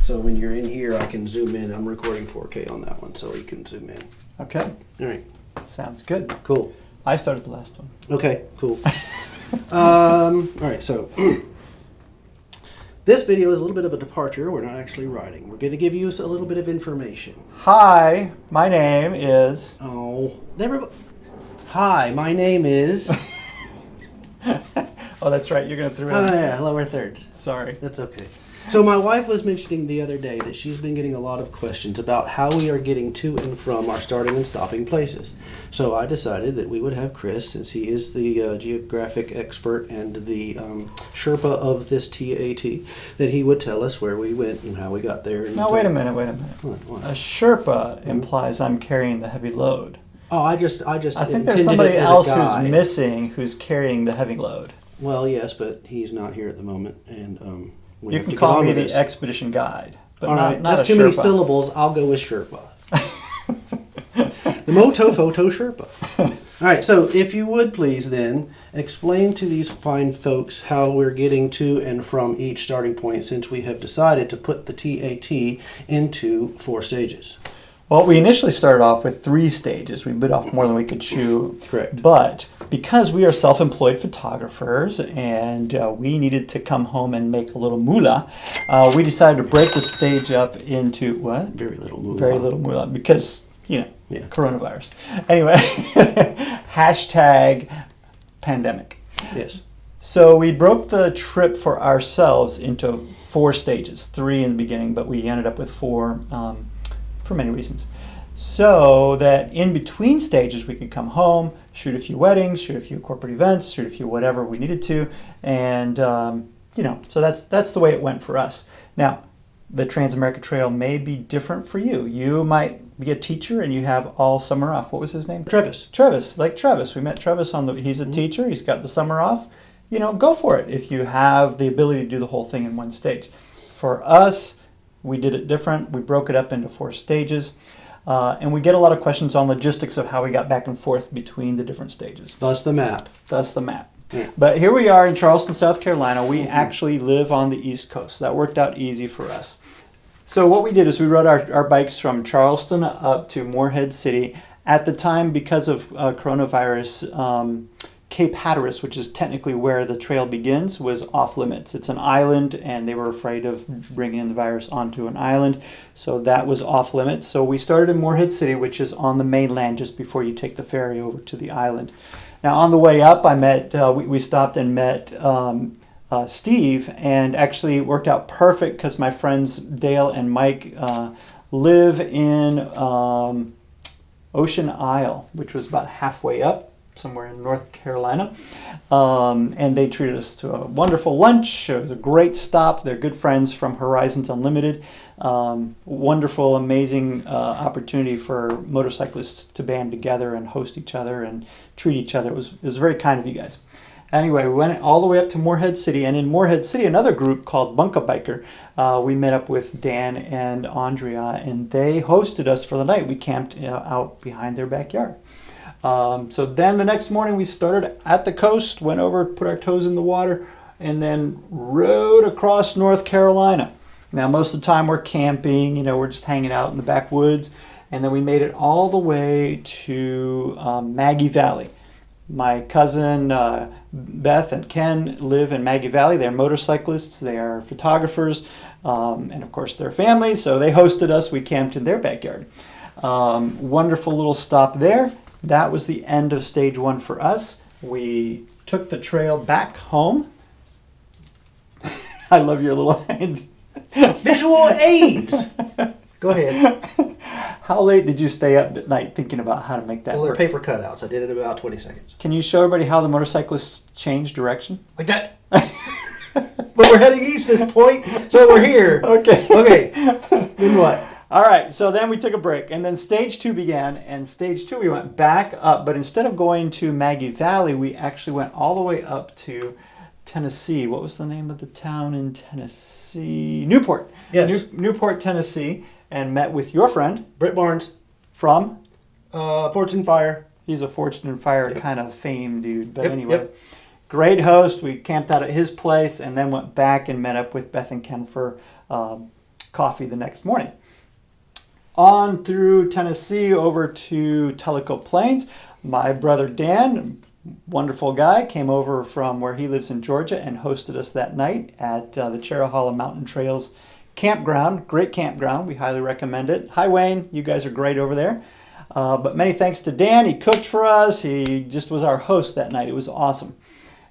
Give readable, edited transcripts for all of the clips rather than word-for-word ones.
So when you're in here, I can zoom in. I'm recording 4K on that one, so you can zoom in. Okay. All right. Sounds good. Cool. I started the last one. Okay, cool. All right, so this video is a little bit of a departure. We're not actually riding. We're going to give you a little bit of information. Hi, my name is... Oh, never... Hi, my name is... Oh, that's right. You're going to throw Oh, in... yeah, lower thirds. Sorry. That's okay. So my wife was mentioning the other day that she's been getting a lot of questions about how we are getting to and from our starting and stopping places. So I decided that we would have Chris, since he is the geographic expert and the Sherpa of this TAT, that he would tell us where we went and how we got there. And No, wait a minute. What? A Sherpa implies I'm carrying the heavy load. Oh, I think there's somebody else who's missing who's carrying the heavy load. Well, yes, but he's not here at the moment, and you can call me the expedition guide, but all right, not that's a too many Sherpa. syllables. I'll go with Sherpa. The Moto Photo Sherpa. All right, so if you would please then explain to these fine folks how we're getting to and from each starting point, since we have decided to put the TAT into 4 stages. Well, we initially started off with 3 stages. We bit off more than we could chew. Correct. But because we are self-employed photographers and we needed to come home and make a little moolah, we decided to break the stage up into what? Very little moolah. Very little moolah because, Yeah. coronavirus. Anyway, hashtag pandemic. Yes. So we broke the trip for ourselves into 4 stages, 3 in the beginning, but we ended up with 4 for many reasons. So that in between stages we could come home, shoot a few weddings, shoot a few corporate events, shoot a few whatever we needed to, and so that's the way it went for us. Now, the TransAmerica Trail may be different for you. You might be a teacher and you have all summer off. What was his name? Travis. Like Travis. We met Travis he's a teacher. He's got the summer off. Go for it if you have the ability to do the whole thing in one stage. For us, we did it different. We broke it up into 4 stages. And we get a lot of questions on logistics of how we got back and forth between the different stages. Thus the map. Yeah. But here we are in Charleston, South Carolina. We actually live on the East Coast. So that worked out easy for us. So what we did is we rode our bikes from Charleston up to Morehead City. At the time, because of coronavirus, Cape Hatteras, which is technically where the trail begins, was off limits. It's an island, and they were afraid of bringing in the virus onto an island, so that was off limits. So we started in Morehead City, which is on the mainland just before you take the ferry over to the island. Now, on the way up, we stopped and met Steve, and actually it worked out perfect because my friends Dale and Mike live in Ocean Isle, which was about halfway up, somewhere in North Carolina, and they treated us to a wonderful lunch. It was a great stop. They're good friends from Horizons Unlimited. Wonderful, amazing opportunity for motorcyclists to band together and host each other and treat each other. It was very kind of you guys. Anyway, we went all the way up to Morehead City, and in Morehead City, another group called Bunka Biker, we met up with Dan and Andrea, and they hosted us for the night. We camped out behind their backyard. So then the next morning we started at the coast, went over, put our toes in the water, and then rode across North Carolina. Now, most of the time we're camping, we're just hanging out in the backwoods, and then we made it all the way to Maggie Valley. My cousin Beth and Ken live in Maggie Valley. They're motorcyclists, they are photographers, and of course they're family, so they hosted us. We camped in their backyard. Wonderful little stop there. That was the end of stage 1 for us. We took the trail back home. I love your little hand. Visual aids! Go ahead. How late did you stay up at night thinking about how to make that Well, work? they're paper cutouts. I did it in about 20 seconds. Can you show everybody how the motorcyclists change direction? Like that. But we're heading east this point, so we're here. Okay. Then what? All right, so then we took a break, and then stage 2 began, and stage 2 we went back up, but instead of going to Maggie Valley, we actually went all the way up to Tennessee. What was the name of the town in Tennessee? Newport. Yes. Newport, Tennessee, and met with your friend. Britt Barnes. From? Fortune Fire. He's a Fortune and Fire kind of fame dude, but Yep, anyway. yep. Great host. We camped out at his place and then went back and met up with Beth and Ken for coffee the next morning. On through Tennessee over to Tellico Plains. My brother Dan, wonderful guy, came over from where he lives in Georgia and hosted us that night at the Cherahalla Mountain Trails campground. Great campground. We highly recommend it. Hi, Wayne. You guys are great over there. But many thanks to Dan. He cooked for us. He just was our host that night. It was awesome.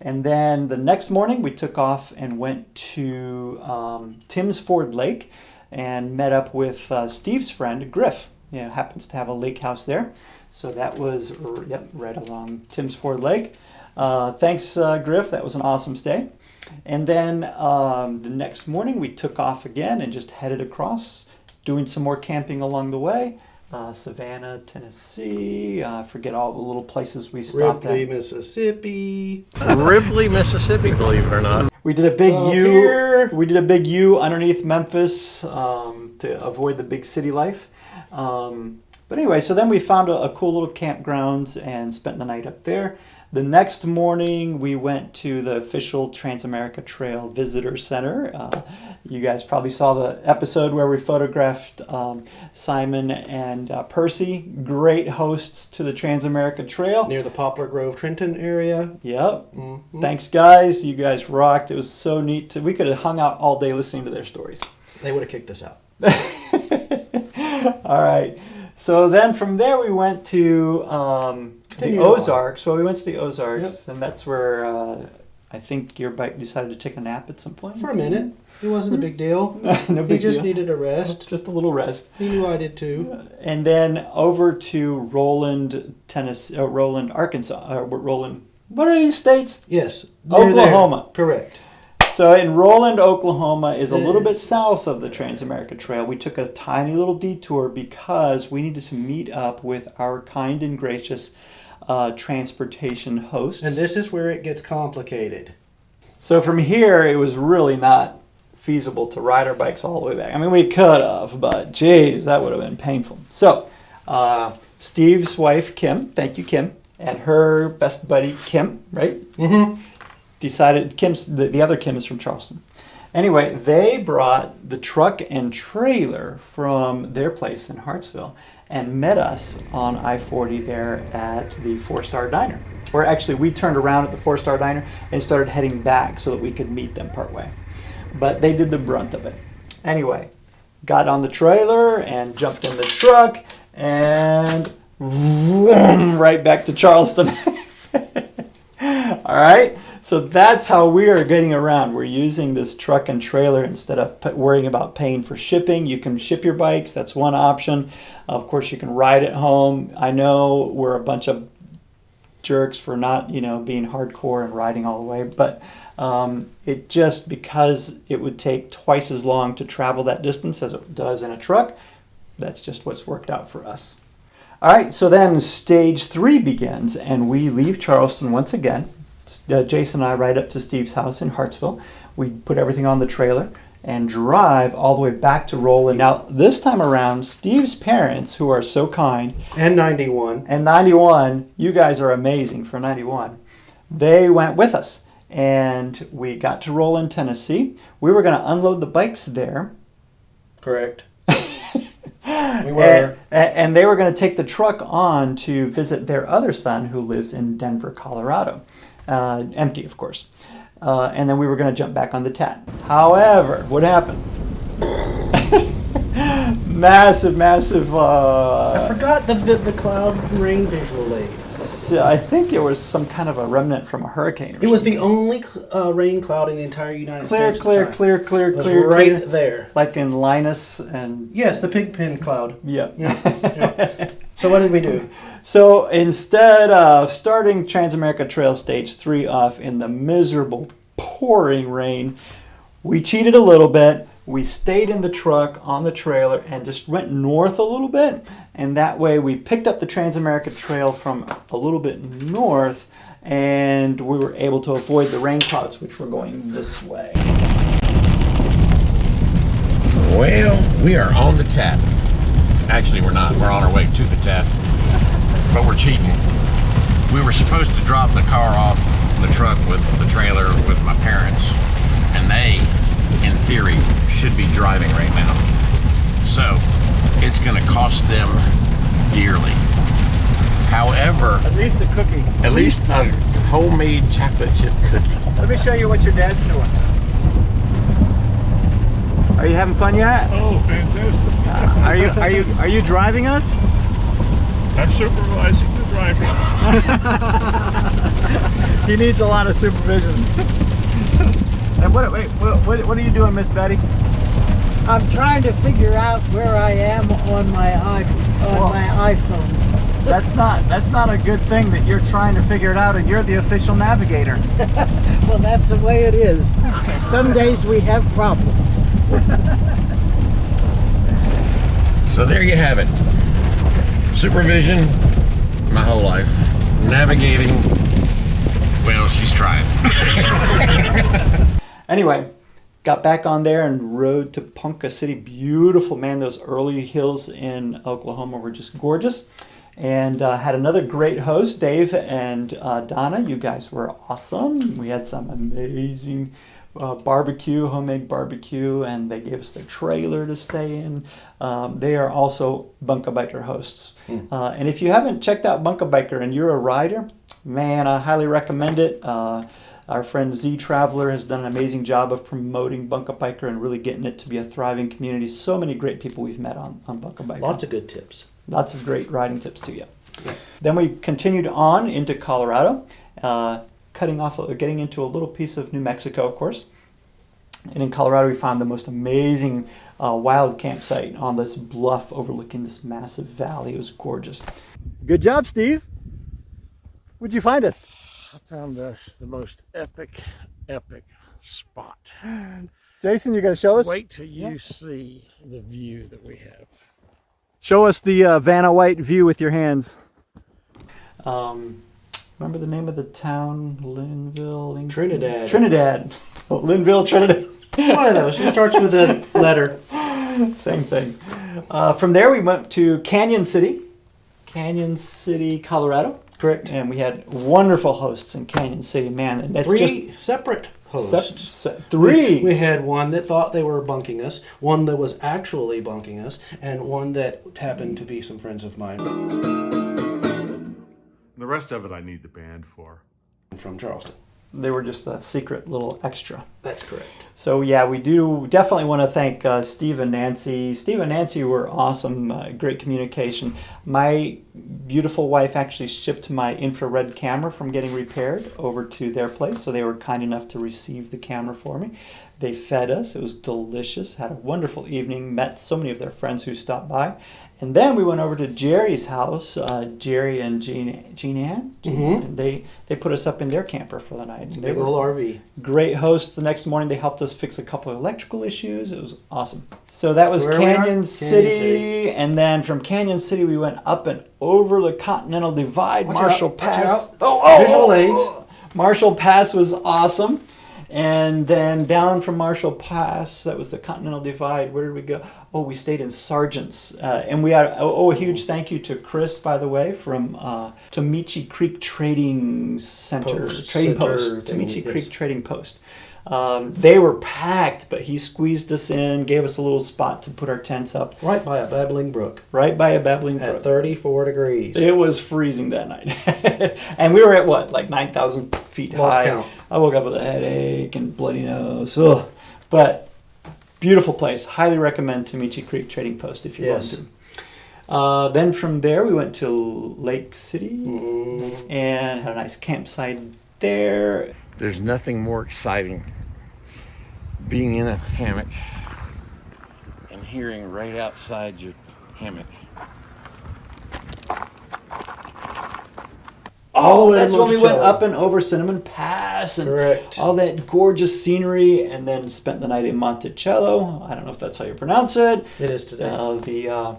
And then the next morning, we took off and went to Tim's Ford Lake and met up with Steve's friend, Griff. Happens to have a lake house there. So that was right along Tim's Ford Lake. Thanks, Griff. That was an awesome stay. And then the next morning, we took off again and just headed across, doing some more camping along the way. Savannah, Tennessee. I forget all the little places we stopped Ripley, at. Mississippi. Ripley, Mississippi, believe it or not. We did a big U. Here. We did a big U underneath Memphis to avoid the big city life. But anyway, so then we found a cool little campground and spent the night up there. The next morning, we went to the official TransAmerica Trail Visitor Center. You guys probably saw the episode where we photographed Simon and Percy, great hosts to the TransAmerica Trail. Near the Poplar Grove, Trenton area. Yep. Mm-hmm. Thanks, guys. You guys rocked. It was so neat. We could have hung out all day listening to their stories. They would have kicked us out. All right. So then from there, we went to the Ozarks. Well, we went to the Ozarks, and that's where I think your bike decided to take a nap at some point. For a minute. It wasn't a big deal. No big He just deal. needed a rest. Just a little rest. He knew I did too. And then over to Roland, Tennessee, Roland, Arkansas. Roland, what are these states? Yes. near Oklahoma. there. Correct. So in Roland, Oklahoma is a little bit south of the TransAmerica Trail. We took a tiny little detour because we needed to meet up with our kind and gracious transportation hosts. And this is where it gets complicated. So from here, it was really not feasible to ride our bikes all the way back. I mean, we could have, but geez, that would have been painful. So Steve's wife, Kim, thank you, Kim, and her best buddy, Kim, right? Mm-hmm. Decided, the other Kim is from Charleston. Anyway, they brought the truck and trailer from their place in Hartsville and met us on I-40 there at the 4-Star Diner. Or actually, we turned around at the 4-Star Diner and started heading back so that we could meet them partway. But they did the brunt of it. Anyway, got on the trailer and jumped in the truck and vroom, right back to Charleston. All right, so that's how we are getting around. We're using this truck and trailer instead of worrying about paying for shipping. You can ship your bikes. That's one option. Of course, you can ride it home. I know we're a bunch of jerks for not, being hardcore and riding all the way, but it just, because it would take twice as long to travel that distance as it does in a truck, that's just what's worked out for us. All right, so then stage 3 begins, and we leave Charleston once again. Jason and I ride up to Steve's house in Hartsville. We put everything on the trailer and drive all the way back to Roland. Now, this time around, Steve's parents, who are so kind, And 91. and 91, you guys are amazing for 91, they went with us. And we got to Roland, Tennessee. We were going to unload the bikes there. Correct. We were. And they were going to take the truck on to visit their other son who lives in Denver, Colorado. Empty, of course. And then we were going to jump back on the TAT. However, what happened? massive. I forgot the cloud and rain visual aids. I think it was some kind of a remnant from a hurricane. It was the only rain cloud in the entire United States. Clear. It was right there. Like in Linus and... Yes, the Pigpen cloud. Yeah. Yeah. So what did we do? So instead of starting TransAmerica Trail Stage 3 off in the miserable pouring rain, we cheated a little bit. We stayed in the truck on the trailer and just went north a little bit. And that way we picked up the TransAmerica Trail from a little bit north, and we were able to avoid the rain clouds, which were going this way. Well, we are on the tap. Actually, we're not. We're on our way to the tap, but we're cheating. We were supposed to drop the car off the truck with the trailer with my parents, and they in theory, should be driving right now. So it's going to cost them dearly. However, At least a cookie. at least a homemade chocolate chip cookie. Let me show you what your dad's doing. Are you having fun yet? Oh, fantastic. Are you driving us? I'm supervising the driving. He needs a lot of supervision. And what are you doing, Miss Betty? I'm trying to figure out where I am on my iPhone. That's not a good thing that you're trying to figure it out and you're the official navigator. Well, that's the way it is. Some days we have problems. So there you have it. Supervision, my whole life. Navigating, well, she's trying. Anyway, got back on there and rode to Ponca City. Beautiful, man. Those early hills in Oklahoma were just gorgeous. And had another great host, Dave and Donna. You guys were awesome. We had some amazing barbecue, homemade barbecue, and they gave us their trailer to stay in. They are also Bunka Biker hosts. And if you haven't checked out Bunka Biker and you're a rider, man, I highly recommend it. Our friend Z Traveler has done an amazing job of promoting Bunka Biker and really getting it to be a thriving community. So many great people we've met on Bunka Biker. Lots of good tips. Lots of great riding tips to you. Then we continued on into Colorado, getting into a little piece of New Mexico, of course. And in Colorado, we found the most amazing wild campsite on this bluff overlooking this massive valley. It was gorgeous. Good job, Steve. What'd you find us? I found this the most epic spot. Jason, you got to show us? Wait till you see the view that we have. Show us the Vanna White view with your hands. Remember the name of the town? Linville? Trinidad. Trinidad. Oh, Linville, Trinidad. One of those. It starts with a letter. Same thing. From there, we went to Canyon City, Colorado. Correct. And we had wonderful hosts in Canyon City, man. And that's Three just separate hosts. three. We had one that thought they were bunking us, one that was actually bunking us, and one that happened to be some friends of mine The rest of it I need the band for. from Charleston. They were just a secret little extra. That's correct. So yeah, we do definitely want to thank Steve and Nancy. Steve and Nancy were awesome, great communication. My beautiful wife actually shipped my infrared camera from getting repaired over to their place, so they were kind enough to receive the camera for me. They fed us. It was delicious. Had a wonderful evening. Met so many of their friends who stopped by. And then we went over to Jerry's house, Jerry and Jean Ann. And they put us up in their camper for the night. And they Big were old RV. great hosts. The next morning they helped us fix a couple of electrical issues. It was awesome. So that was Where we are? Canyon City. And then from Canyon City we went up and over the Continental Divide. Watch Marshall out, watch Pass. out. Visual aids. Marshall Pass was awesome. And then down from Marshall Pass, that was the Continental Divide. Where did we go? Oh, we stayed in Sargent's. And we had a huge thank you to Chris, by the way, from Tomichi Creek Trading Center. Trading Post. Tomichi Creek Trading Post. They were packed, but he squeezed us in, gave us a little spot to put our tents up. Right by a babbling brook. Right by a babbling brook. At 34 degrees. It was freezing that night. And we were at what, like 9,000 feet Lost high. count. I woke up with a headache and bloody nose. Ugh. But beautiful place. Highly recommend Tomichi Creek Trading Post if you're going to. Then from there we went to Lake City and had a nice campsite there. There's nothing more exciting being in a hammock and hearing right outside your hammock. Oh, that's when we went up and over Cinnamon Pass and Correct. all that gorgeous scenery, and then spent the night in Monticello. I don't know if that's how you pronounce it. It is today. The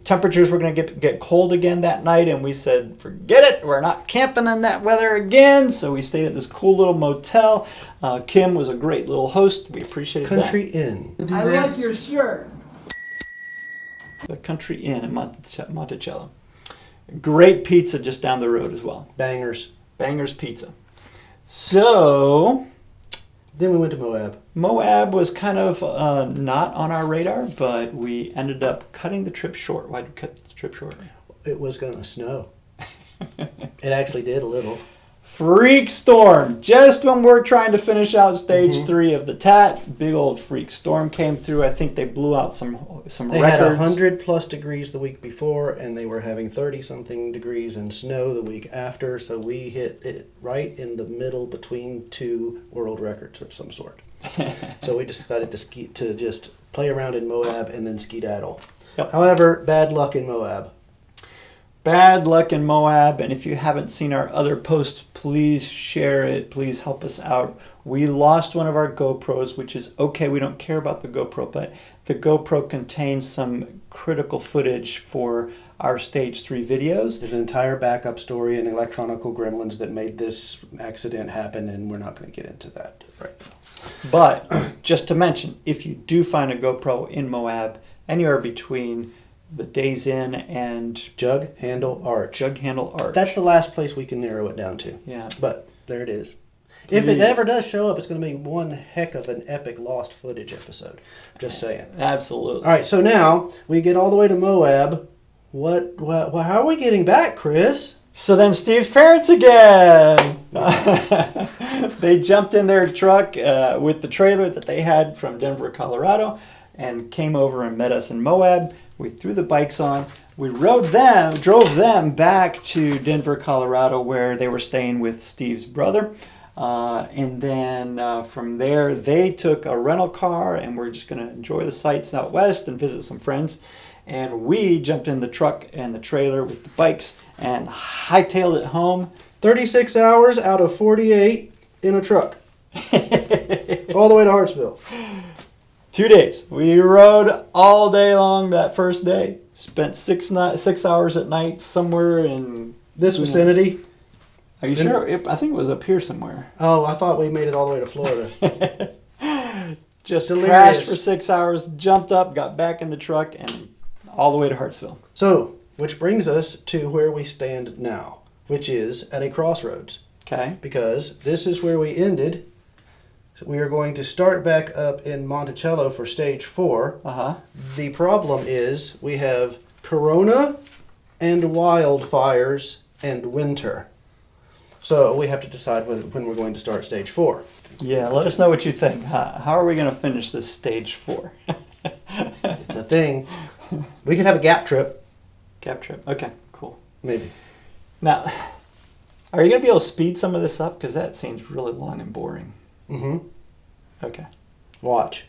temperatures were going to get cold again that night, and we said, forget it, we're not camping in that weather again. So we stayed at this cool little motel. Kim was a great little host. We appreciated Country Inn. I like your shirt. that. The Country Inn in Monticello. Great pizza just down the road as well. Bangers. Bangers Pizza. So Then we went to Moab. Moab was kind of not on our radar, but we ended up cutting the trip short. Why did we cut the trip short? It was going to snow. It actually did a little. Freak storm. Just when we're trying to finish out stage 3 of the TAT, big old freak storm came through. I think they blew out some They records. had 100 plus degrees the week before, and they were having 30 something degrees and snow the week after. So we hit it right in the middle between 2 world records of some sort. So we decided to just play around in Moab and then skedaddle. Yep. However, bad luck in Moab. Bad luck in Moab, and if you haven't seen our other posts, please share it. Please help us out. We lost one of our GoPros, which is okay. We don't care about the GoPro, but the GoPro contains some critical footage for our stage 3 videos. There's an entire backup story and electronical gremlins that made this accident happen, and we're not going to get into that right now. But just to mention, if you do find a GoPro in Moab, anywhere between the Days Inn and Jug Handle Arch. Jug Handle Arch. That's the last place we can narrow it down to. Yeah. But there it is. If Please. it ever does show up, it's going to be one heck of an epic lost footage episode. Just saying. Absolutely. All right, so now we get all the way to Moab. How are we getting back, Chris? So then Steve's parents again. They jumped in their truck with the trailer that they had from Denver, Colorado, and came over and met us in Moab. We threw the bikes on. We drove them back to Denver, Colorado, where they were staying with Steve's brother. And then from there, they took a rental car, and we're just going to enjoy the sights out west and visit some friends. And we jumped in the truck and the trailer with the bikes and hightailed it home. 36 hours out of 48 in a truck. All the way to Hartsville. 2 days. We rode all day long that first day. Spent 6 hours at night somewhere in This vicinity. Are you sure? I think it was up here somewhere. Oh, I thought we made it all the way to Florida. Just Delirious. crashed for 6 hours, jumped up, got back in the truck, and all the way to Hartsville. So, which brings us to where we stand now, which is at a crossroads. Okay. Because this is where we ended. We are going to start back up in Monticello for stage 4. Uh-huh. The problem is we have Corona and wildfires and winter. So we have to decide when we're going to start stage 4. Yeah, let us know what you think. How are we going to finish this stage 4? It's a thing. We could have a gap trip, Gap trip. Okay, cool. maybe. Now, are you going to be able to speed some of this up? Because that seems really long and boring. Mm-hmm. Okay. Watch.